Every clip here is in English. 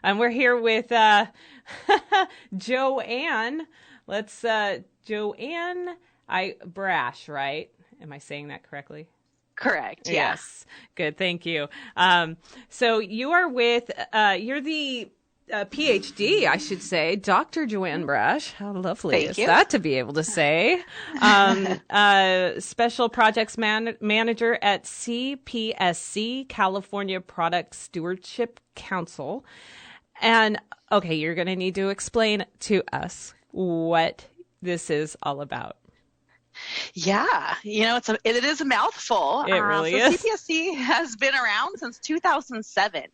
And we're here with Joanne. Joanne Brasch, right? Am I saying that correctly? Correct. Yeah. Yes. Good. Thank you. So you are you're the PhD, I should say, Dr. Joanne Brasch. How lovely Thank is you. that to be able to say? Special Projects Manager at CPSC, California Product Stewardship Council. And, okay, you're going to need to explain to us what this is all about. Yeah. It is a mouthful. It really is. CPSC has been around since 2007.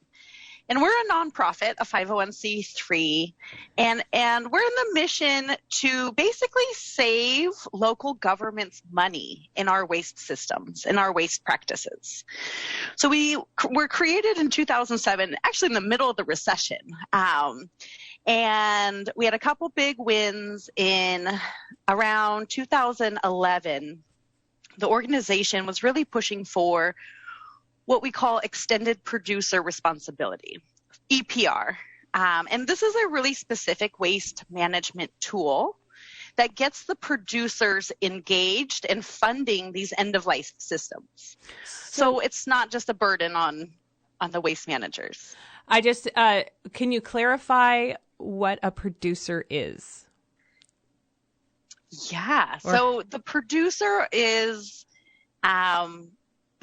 And we're a nonprofit, a 501c3, and we're in the mission to basically save local governments money in our waste systems, in our waste practices. So we were created in 2007, actually in the middle of the recession. And we had a couple big wins in around 2011. The organization was really pushing for what we call extended producer responsibility, EPR. And this is a really specific waste management tool that gets the producers engaged in funding these end-of-life systems. So it's not just a burden on the waste managers. Can you clarify what a producer is? Yeah. So the producer is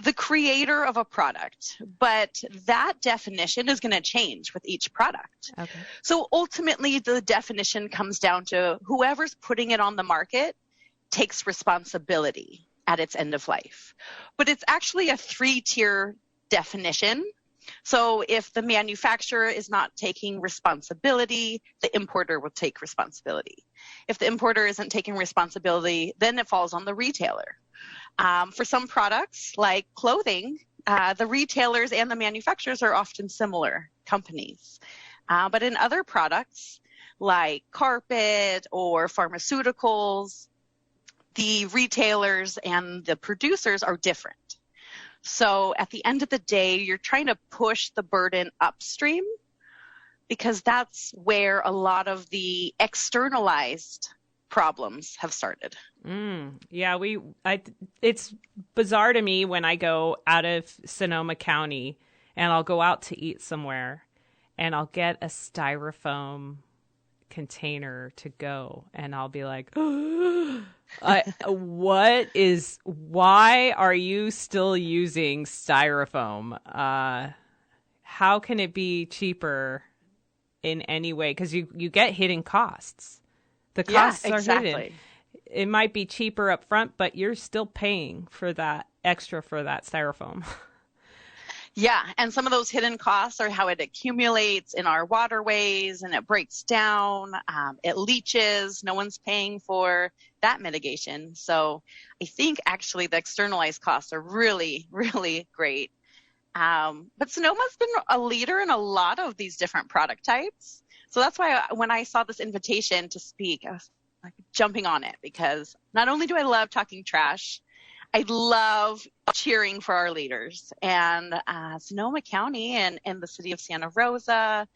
the creator of a product, but that definition is going to change with each product. Okay. So ultimately, the definition comes down to whoever's putting it on the market takes responsibility at its end of life. But it's actually a 3-tier definition. So if the manufacturer is not taking responsibility, the importer will take responsibility. If the importer isn't taking responsibility, then it falls on the retailer. For some products like clothing, the retailers and the manufacturers are often similar companies. But in other products like carpet or pharmaceuticals, the retailers and the producers are different. So at the end of the day, you're trying to push the burden upstream because that's where a lot of the externalized problems have started. Yeah, it's bizarre to me when I go out of Sonoma County and I'll go out to eat somewhere and I'll get a styrofoam container to go and I'll be like, why are you still using styrofoam? How can it be cheaper in any way? Because you get hidden costs. The costs are hidden. It might be cheaper up front, but you're still paying for that extra for that styrofoam. Yeah, and some of those hidden costs are how it accumulates in our waterways and it breaks down, it leaches, no one's paying for that mitigation. So I think actually the externalized costs are really, really great. But Sonoma's been a leader in a lot of these different product types. So that's why when I saw this invitation to speak, I was like jumping on it because not only do I love talking trash, I love cheering for our leaders. And Sonoma County and the city of Santa Rosa,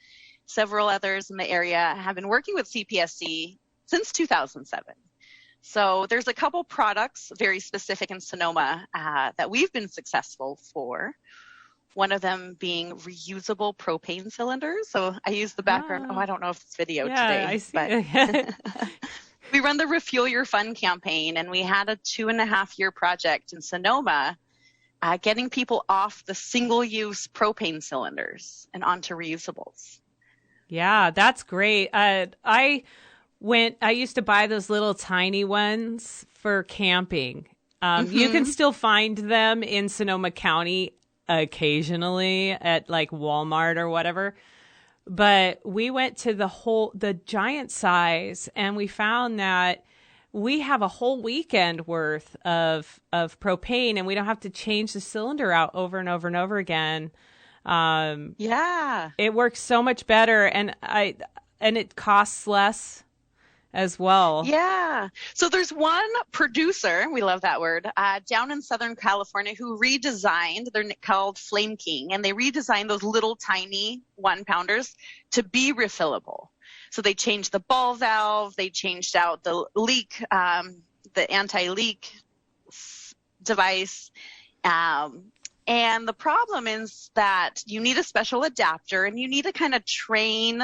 several others in the area have been working with CPSC since 2007. So there's a couple products very specific in Sonoma that we've been successful for. One of them being reusable propane cylinders. So I use the background. I don't know if it's video today. I see. But we run the Refuel Your Fun campaign, and we had a 2.5-year project in Sonoma getting people off the single-use propane cylinders and onto reusables. Yeah, that's great. I used to buy those little tiny ones for camping. You can still find them in Sonoma County occasionally at like Walmart or whatever. But we went to the giant size and we found that we have a whole weekend worth of propane and we don't have to change the cylinder out over and over and over again. Yeah. It works so much better and it costs less as well. Yeah. So there's one producer, we love that word, down in Southern California who redesigned, they're called Flame King, and they redesigned those little tiny 1-pounders to be refillable. So they changed the ball valve, they changed out the leak, the anti-leak device. And the problem is that you need a special adapter, and you need to kind of train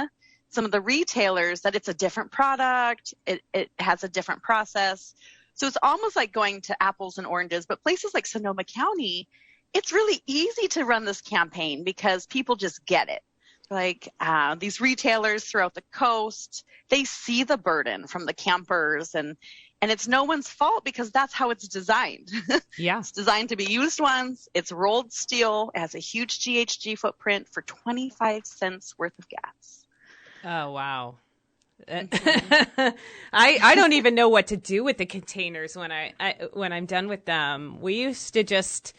some of the retailers that it's a different product, it has a different process. So it's almost like going to apples and oranges, but places like Sonoma County, it's really easy to run this campaign because people just get it. Like these retailers throughout the coast, they see the burden from the campers, and it's no one's fault because that's how it's designed. Yeah. It's designed to be used once. It's rolled steel. It has a huge GHG footprint for 25 cents worth of gas. Oh, wow. I don't even know what to do with the containers when I'm done with them. We used to just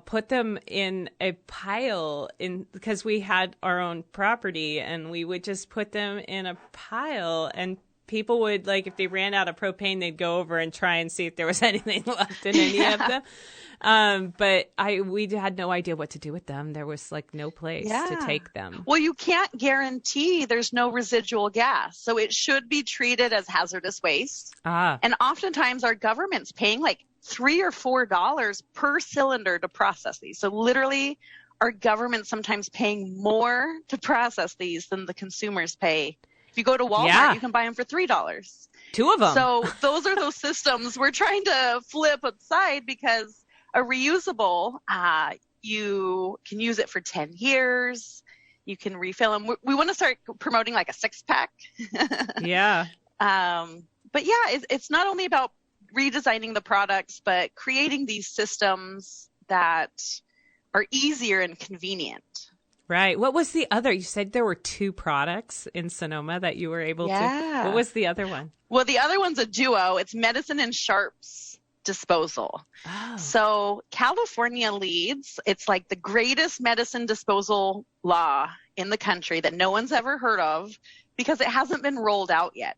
put them in a pile because we had our own property, and we would just put them in a pile, and people would, like, if they ran out of propane, they'd go over and try and see if there was anything left in any of them. But we had no idea what to do with them. There was like no place to take them. Well, you can't guarantee there's no residual gas. So it should be treated as hazardous waste. And oftentimes our government's paying like $3 or $4 per cylinder to process these. So literally our government's sometimes paying more to process these than the consumers pay. If you go to Walmart, you can buy them for $3. 2 of them. So those are those systems we're trying to flip aside, because a reusable, you can use it for 10 years. You can refill them. We want to start promoting like a 6-pack. Yeah. But yeah, it's not only about redesigning the products, but creating these systems that are easier and convenient. Right. What was the other? You said there were 2 products in Sonoma that you were able to. What was the other one? Well, the other one's a duo. It's Medicine and Sharps disposal. Oh. So California leads. It's like the greatest medicine disposal law in the country that no one's ever heard of because it hasn't been rolled out yet.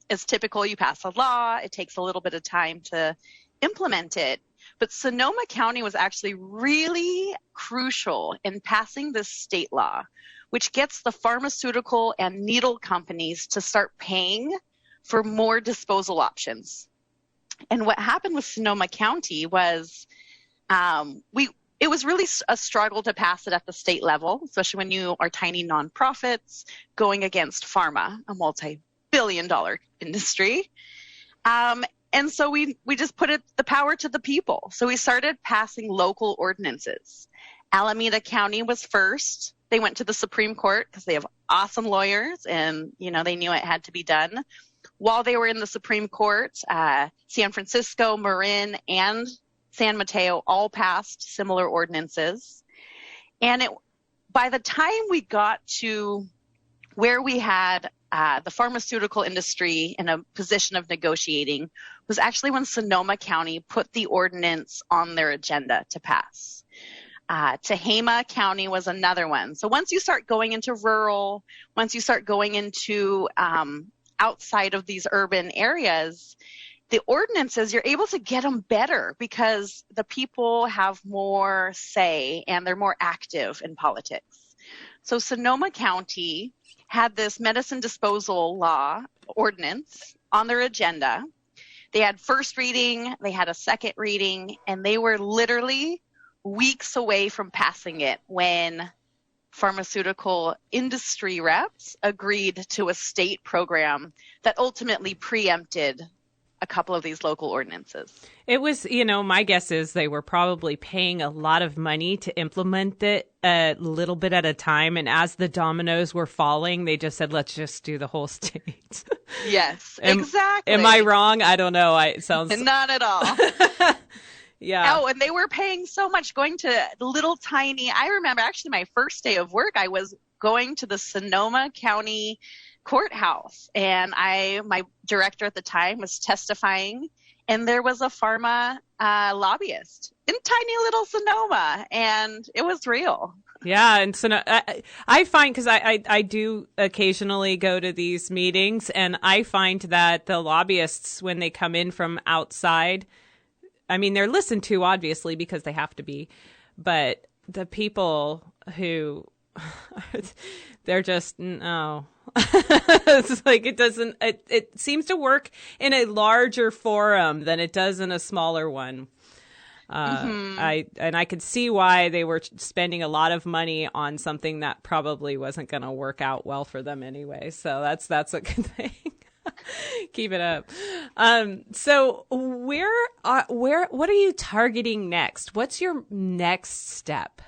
It's typical. You pass a law. It takes a little bit of time to implement it. But Sonoma County was actually really crucial in passing this state law, which gets the pharmaceutical and needle companies to start paying for more disposal options. And what happened with Sonoma County was it was really a struggle to pass it at the state level, especially when you are tiny nonprofits going against pharma, a multi-billion-dollar industry. And so we just put the power to the people. So we started passing local ordinances. Alameda County was first. They went to the Supreme Court because they have awesome lawyers, and they knew it had to be done. While they were in the Supreme Court, San Francisco, Marin, and San Mateo all passed similar ordinances. And by the time we got to where we had the pharmaceutical industry in a position of negotiating was actually when Sonoma County put the ordinance on their agenda to pass. Tehama County was another one. So once you start going into rural, once you start going into outside of these urban areas, the ordinances, you're able to get them better because the people have more say and they're more active in politics. So Sonoma County had this medicine disposal law ordinance on their agenda. They had first reading, they had a second reading, and they were literally weeks away from passing it when pharmaceutical industry reps agreed to a state program that ultimately preempted a couple of these local ordinances. It was, my guess is they were probably paying a lot of money to implement it a little bit at a time. And as the dominoes were falling, they just said, let's just do the whole state. Yes, exactly. Am I wrong? I don't know. It sounds not at all. Yeah. Oh, and they were paying so much going to little tiny. I remember actually my first day of work, I was going to the Sonoma County courthouse, and my director at the time was testifying, and there was a pharma lobbyist in tiny little Sonoma, and it was real. Yeah, and so I find, because I do occasionally go to these meetings, and I find that the lobbyists, when they come in from outside, I mean, they're listened to, obviously, because they have to be, but the people who, they're just, no. It's like it seems to work in a larger forum than it does in a smaller one. I could see why they were spending a lot of money on something that probably wasn't going to work out well for them anyway. So that's a good thing. Keep it up. So what are you targeting next? What's your next step?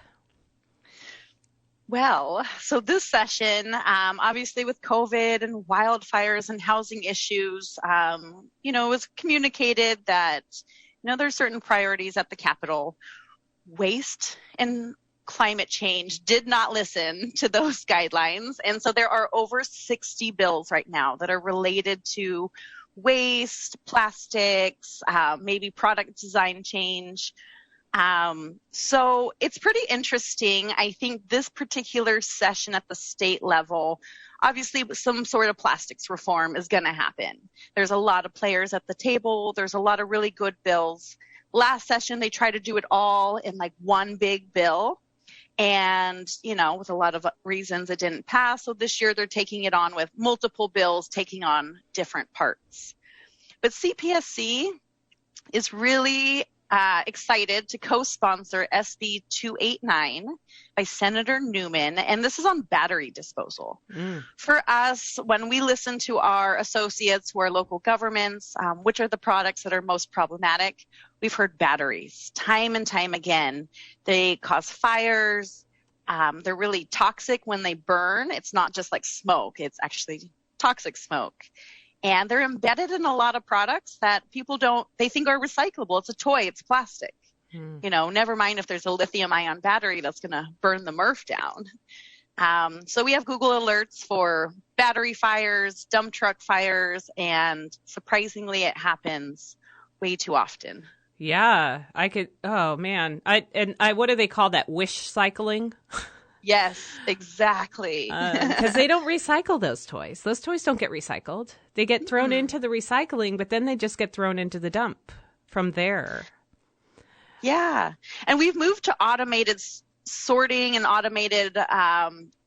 Well, so this session, obviously with COVID and wildfires and housing issues, it was communicated that there's certain priorities at the Capitol. Waste and climate change did not listen to those guidelines. And so there are over 60 bills right now that are related to waste, plastics, maybe product design change. So it's pretty interesting. I think this particular session at the state level, obviously some sort of plastics reform is going to happen. There's a lot of players at the table. There's a lot of really good bills. Last session, they tried to do it all in like one big bill. And, with a lot of reasons it didn't pass. So this year they're taking it on with multiple bills taking on different parts. But CPSC is really excited to co-sponsor SB 289 by Senator Newman, and this is on battery disposal. For us, when we listen to our associates who are local governments, which are the products that are most problematic, we've heard batteries time and time again. They cause fires. They're really toxic when they burn. It's not just like smoke. It's actually toxic smoke. And they're embedded in a lot of products that people they think are recyclable. It's a toy, it's plastic. Never mind if there's a lithium ion battery that's going to burn the MRF down. So we have Google alerts for battery fires, dump truck fires, and surprisingly it happens way too often. Yeah, oh man. What do they call that? Wish cycling? Yes, exactly. Because they don't recycle those toys. Those toys don't get recycled. They get thrown into the recycling, but then they just get thrown into the dump from there. Yeah. And we've moved to automated sorting and automated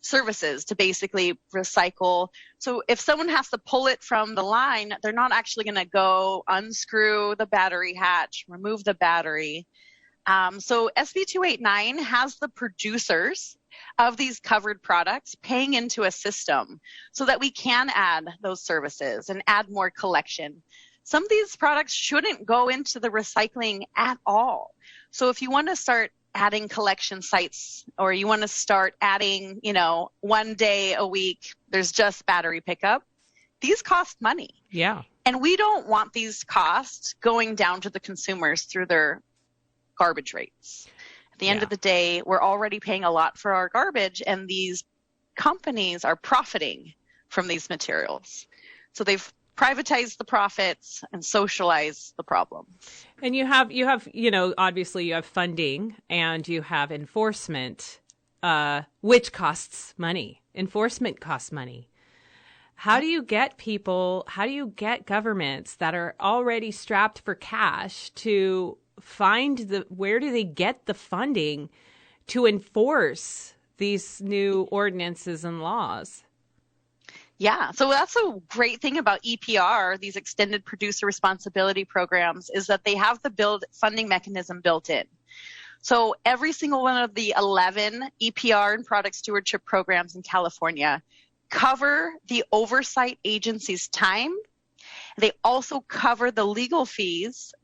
services to basically recycle. So if someone has to pull it from the line, they're not actually going to go unscrew the battery hatch, remove the battery. So SB 289 has the producers of these covered products paying into a system so that we can add those services and add more collection. Some of these products shouldn't go into the recycling at all. So if you want to start adding collection sites, or you want to start adding, one day a week, there's just battery pickup, these cost money. Yeah. And we don't want these costs going down to the consumers through their garbage rates. At the end of the day, we're already paying a lot for our garbage, and these companies are profiting from these materials. So they've privatized the profits and socialized the problem. And you have, obviously you have funding and you have enforcement, which costs money. Enforcement costs money. How do you get governments that are already strapped for cash to find where do they get the funding to enforce these new ordinances and laws? Yeah, so that's a great thing about EPR, these extended producer responsibility programs, is that they have the funding mechanism built in. So every single one of the 11 EPR and product stewardship programs in California cover the oversight agency's time. They also cover the legal fees,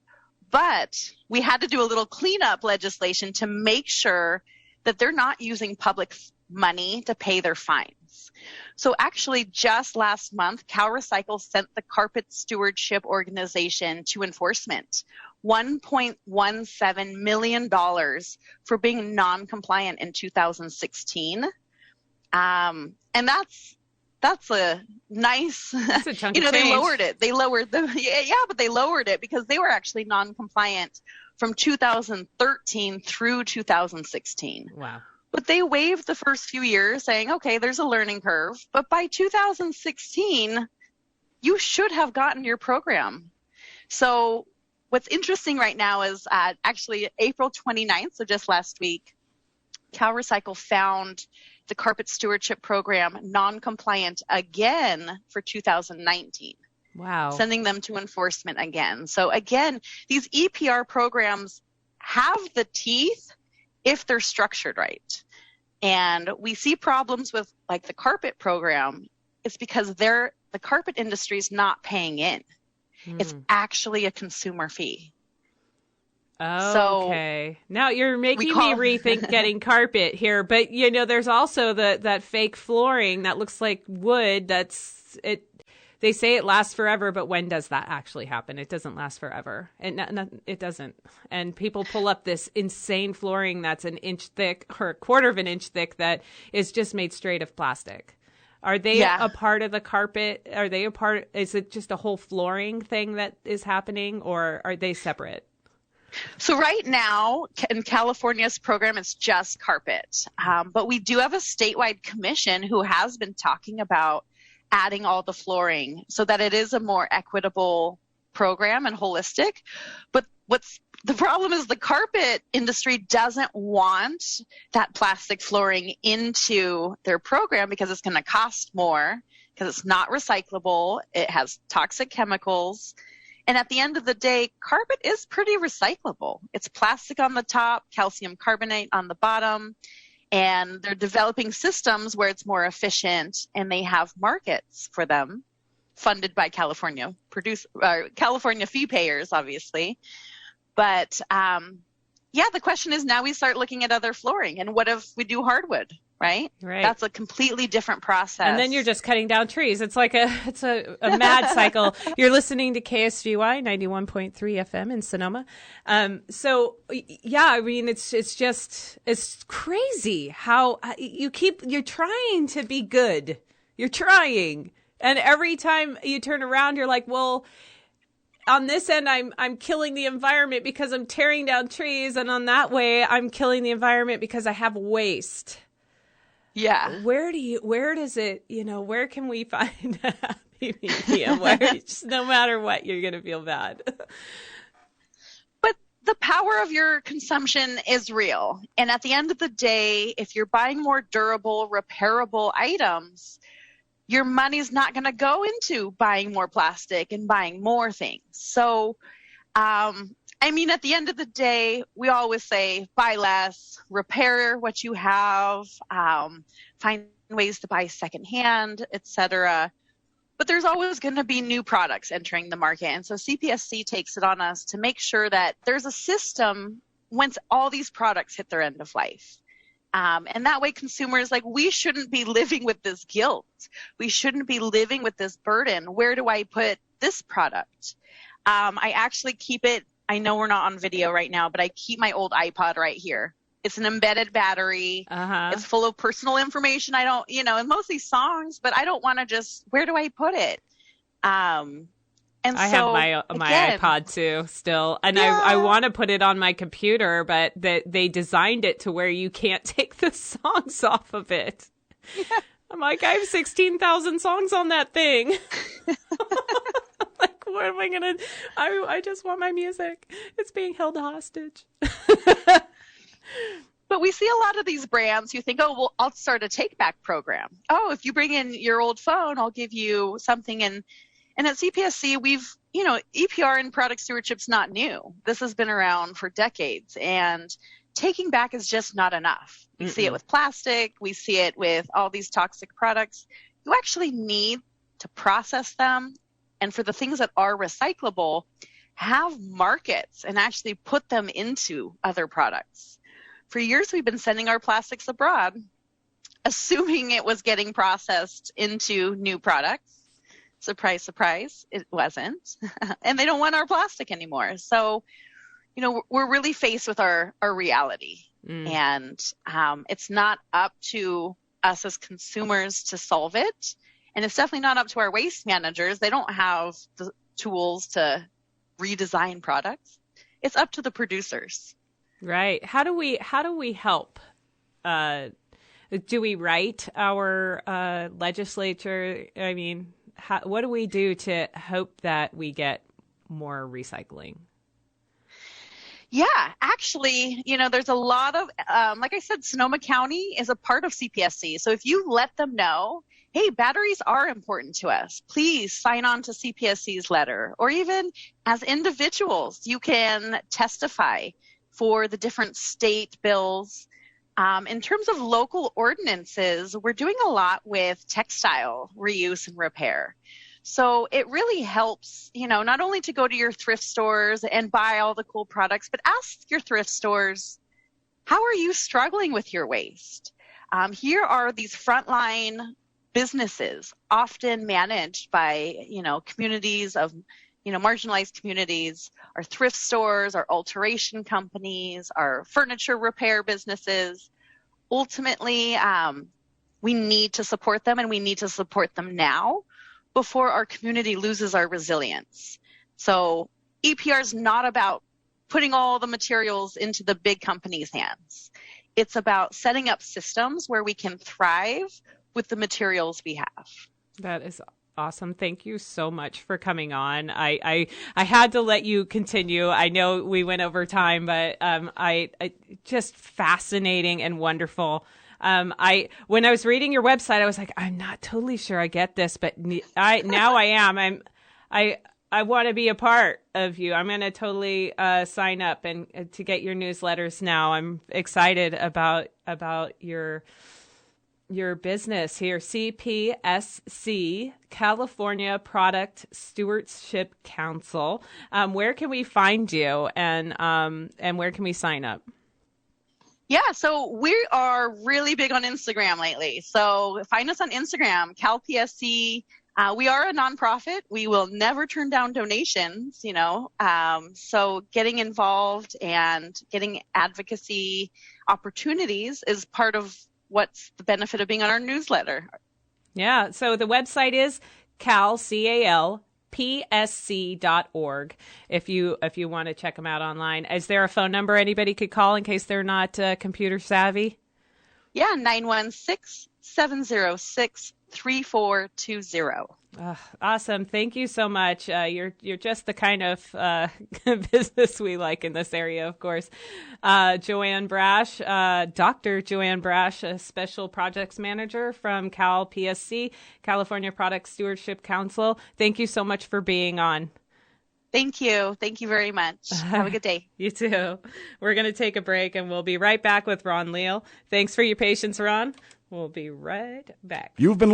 but we had to do a little cleanup legislation to make sure that they're not using public money to pay their fines. So actually just last month, CalRecycle sent the Carpet Stewardship Organization to enforcement $1.17 million for being non-compliant in 2016. And that's a nice, that's a chunk of they change. lowered it. They lowered but they lowered it because they were actually non-compliant from 2013 through 2016. Wow. But they waived the first few years saying, okay, there's a learning curve. But by 2016, you should have gotten your program. So what's interesting right now is actually April 29th, so just last week, CalRecycle found the carpet stewardship program non-compliant again for 2019. Wow. Sending them to enforcement again. So again, these EPR programs have the teeth if they're structured right. And we see problems with like the carpet program. It's because the carpet industry is not paying in. It's actually a consumer fee. Oh, okay. Now you're making me rethink getting carpet here. But, there's also that fake flooring that looks like wood. They say it lasts forever, but when does that actually happen? It doesn't last forever. It doesn't. And people pull up this insane flooring that's an inch thick or a quarter of an inch thick that is just made straight of plastic. Are they a part of the carpet? Is it just a whole flooring thing that is happening, or are they separate? So right now in California's program, it's just carpet. But we do have a statewide commission who has been talking about adding all the flooring so that it is a more equitable program and holistic. But what's the problem is the carpet industry doesn't want that plastic flooring into their program because it's going to cost more, because it's not recyclable. It has toxic chemicals. And at the end of the day, carpet is pretty recyclable. It's plastic on the top, calcium carbonate on the bottom. And they're developing systems where it's more efficient, and they have markets for them funded by California fee payers, obviously. But the question is now we start looking at other flooring, and what if we do hardwood, right? Right. That's a completely different process. And then you're just cutting down trees. It's like a mad cycle. You're listening to KSVY 91.3 FM in Sonoma. It's crazy how you're trying to be good. You're trying. And every time you turn around, you're like, well, on this end, I'm killing the environment because I'm tearing down trees. And on that way, I'm killing the environment because I have waste. Yeah. Where can we find a happy medium where just no matter what, you're going to feel bad? But the power of your consumption is real. And at the end of the day, if you're buying more durable, repairable items, your money's not going to go into buying more plastic and buying more things. So, at the end of the day, we always say buy less, repair what you have, find ways to buy secondhand, etc. But there's always going to be new products entering the market. And so CPSC takes it on us to make sure that there's a system once all these products hit their end of life. And that way consumers, we shouldn't be living with this guilt. We shouldn't be living with this burden. Where do I put this product? I actually keep it. I know we're not on video right now, but I keep my old iPod right here. It's an embedded battery. It's full of personal information. I don't, and mostly songs, but I don't want to just, where do I put it? I have my iPod too still. And I want to put it on my computer, but they designed it to where you can't take the songs off of it. Yeah. I'm like, I have 16,000 songs on that thing. What am I going to, I just want my music. It's being held hostage. But we see a lot of these brands who think, oh, well, I'll start a take-back program. Oh, if you bring in your old phone, I'll give you something. And at CPSC, we've, EPR and product stewardship's not new. This has been around for decades. And taking back is just not enough. We see it with plastic. We see it with all these toxic products. You actually need to process them. And for the things that are recyclable, have markets and actually put them into other products. For years, we've been sending our plastics abroad, assuming it was getting processed into new products. Surprise, surprise, it wasn't. And they don't want our plastic anymore. So, we're really faced with our reality. And it's not up to us as consumers to solve it. And it's definitely not up to our waste managers. They don't have the tools to redesign products. It's up to the producers. Right. How do we help do we write our legislature? I mean, what do we do to hope that we get more recycling? Yeah, actually, there's a lot of, like I said, Sonoma County is a part of CPSC. So if you let them know, hey, batteries are important to us, please sign on to CPSC's letter. Or even as individuals, you can testify for the different state bills. In terms of local ordinances, we're doing a lot with textile reuse and repair. So it really helps, not only to go to your thrift stores and buy all the cool products, but ask your thrift stores, how are you struggling with your waste? Here are these frontline businesses, often managed by, communities of, marginalized communities, our thrift stores, our alteration companies, our furniture repair businesses. Ultimately, we need to support them, and we need to support them now before our community loses our resilience. So EPR is not about putting all the materials into the big companies' hands. It's about setting up systems where we can thrive with the materials we have. That is awesome. Thank you so much for coming on. I had to let you continue. I know we went over time, but I just fascinating and wonderful. When I was reading your website, I was like, I'm not totally sure I get this, but now I am. I want to be a part of you. I'm going to totally sign up and to get your newsletters now. I'm excited about your business here, CPSC, California Product Stewardship Council. Where can we find you, and where can we sign up? Yeah, so we are really big on Instagram lately. So find us on Instagram, CalPSC. We are a nonprofit. We will never turn down donations, so getting involved and getting advocacy opportunities is part of what's the benefit of being on our newsletter. Yeah, so the website is calpsc.org if you want to check them out online. Is there a phone number anybody could call in case they're not computer savvy? Yeah, 916-706-3420. Awesome. Thank you so much. You're just the kind of business we like in this area, of course. Joanne Brasch, Dr. Joanne Brasch, a Special Projects Manager from CalPSC, California Product Stewardship Council. Thank you so much for being on. Thank you. Thank you very much. Have a good day. You too. We're going to take a break, and we'll be right back with Ron Leal. Thanks for your patience, Ron. We'll be right back. You've been